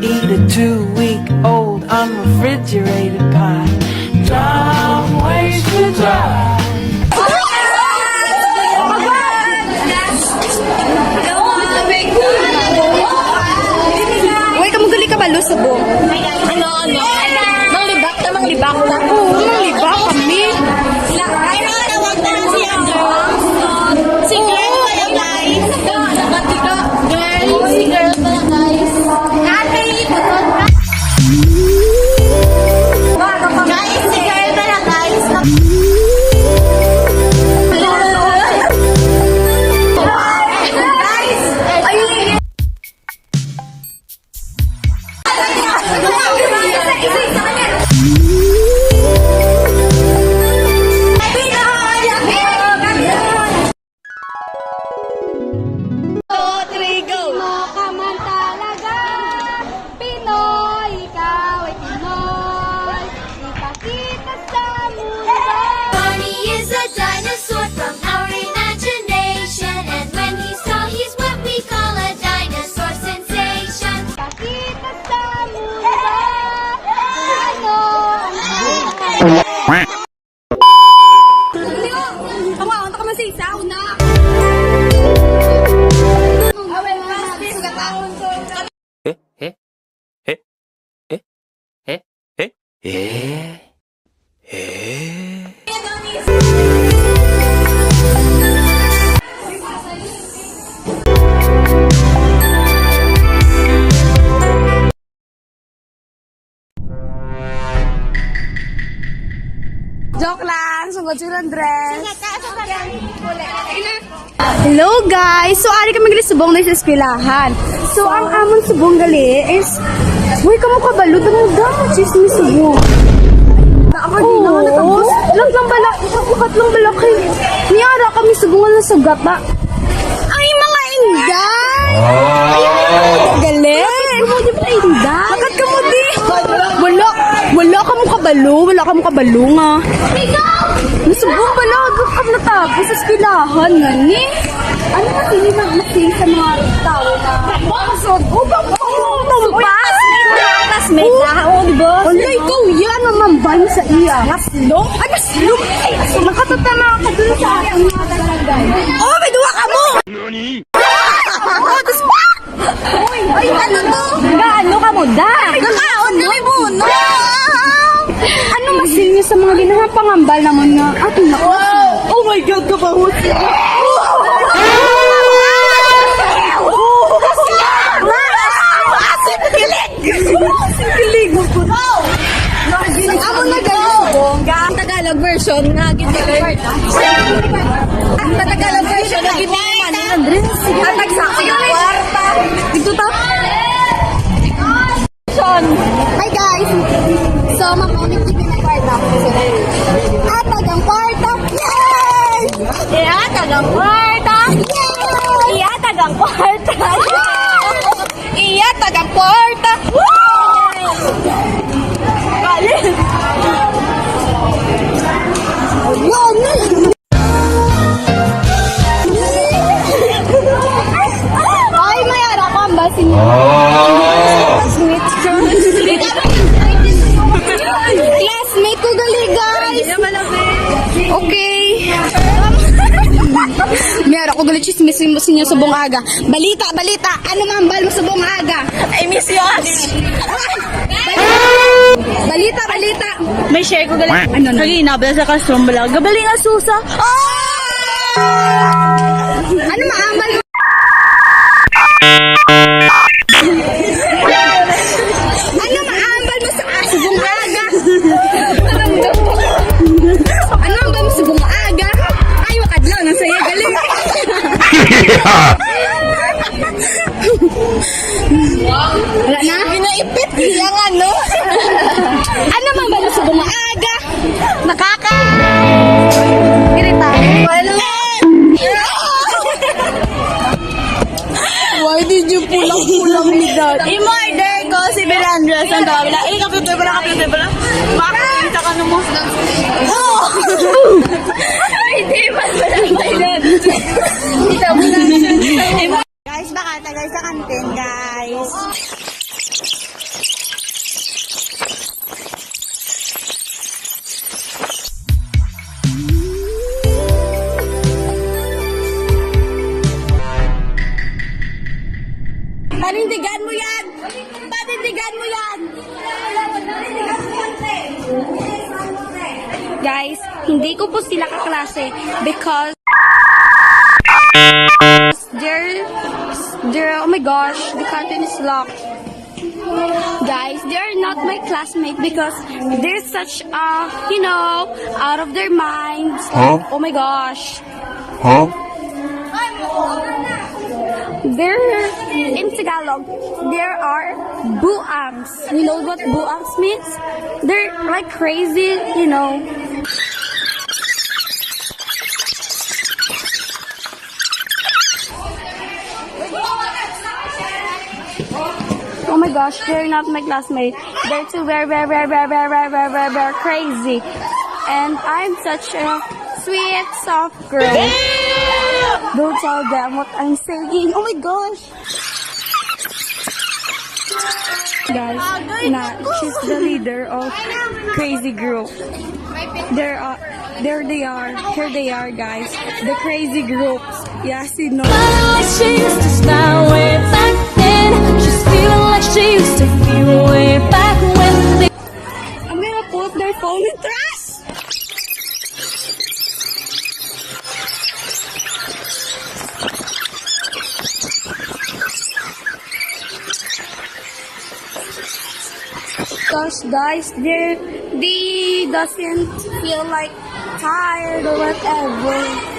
Eat a 2-week-old unrefrigerated pie. Dumb ways to die. Uy, kamugali ka ba, Lusubong? Ano? Manglibak na manglibak na. Oo, manglibak kami. Pero tawag na lang siya girls. Si girl pala guys. Girl, si girl pala guys. Ate, guys, si girl pala guys. Guys, ayun. Ka man talaga, Pinoy, ikaw ay Pinoy. Ipakita sa mundo. Barney is a dinosaur from our imagination, and when he saw he's what we call a dinosaur sensation. Ipakita sa mundo. Ano ang Kawa, unta ka man sa isa, una. Joke lang, sugod si Andres. Hello guys! So, ari kami gali subong na sa eskwelahan. So, ang amon subong gali is, uy, kamo kabalo, damo chismis subong. Ako din naman natapos. Lang balaki, kapukat lang balaki. Niyara kami subong na sugat ba? Ay, mga inday! Ay, galing! Kumudi pa inday? Bakit kumudi? Wala kamo kabalo nga. Nasubong pala, agad natapos sa eskwelahan nga ni. Ano nga sili magmasing sa mga tao na masod? Tumpas! Classmate na, oo, diba? Wala, ikaw yan, mamambay sa iya. Naslong? Ay, naslong! Nakatatama ka dun sa aking mga talagay. Oh, may duwa ka mo! Nani? Oh, tas pa! Ay, ano to? Ano ka mo, da? Nakaon na may buno! Ano masin niyo sa mga ginahang pangambal naman nga? Ating naku. Oh my God, kabahot siya. Kilig mo po. Ako na gano'n. Ang Tagalog version na ginagamit. Ang Tagalog version na ginagamit. Andres, sige. Ang tagsaksi ng kwarta. Dito ta. Hi guys. So, mamunit din na kwarta. Atag ang kwarta. Yay! Iatag ang kwarta. Iatag ang kwarta. Iyatag ang kwarta. Galing. Ayun. Ay, mayara ko ang basin niyo. Classmate ko gali, guys. Okay. Mayara ko gali chismis mo sinyo sa buong aga. Balita. Ano mambal mo sa buong aga? I miss you, Ash. Balita. May share ko galing. Ano na? Kagina ba sa classroom bala? Gabaling ang susa. Ano maambal mo? Ano maambal mo sa subong aga? Ano maambal mo sa subong aga? Ay, wakadlaw. Nang saya galing. Wala na? Pinaipit yung ano. Ano maambal mo sa subong aga? Nakaka. Irita. Wala. Why did you pulang ni Dad? I-murder ko si Mirandres ang dawila. Kapitay pala. Bakit ka ano mo? Hindi, mas malapay. Guys, baka tagal sa kantin, guys. Hindi ko po sila kaklase because they're, oh my gosh, the canteen is locked. Guys, they're not my classmate because they're such, out of their minds. Huh? Oh my gosh. Huh? They're in Tagalog. There are buangs. You know what buangs means? They're like crazy, Oh my gosh, they're not my classmate. They're too very, very, very, very, very, very, very, very, very crazy. And I'm such a sweet, soft girl. Don't tell them what I'm saying. Oh my gosh. Guys, she's the leader of crazy group. There they are. Here they are, guys. The crazy groups. Yes, you know. She used to smile way back then. She's feeling like she used to feel way back when. I'm gonna put their phone in trash. Because guys, they doesn't feel like tired or whatever.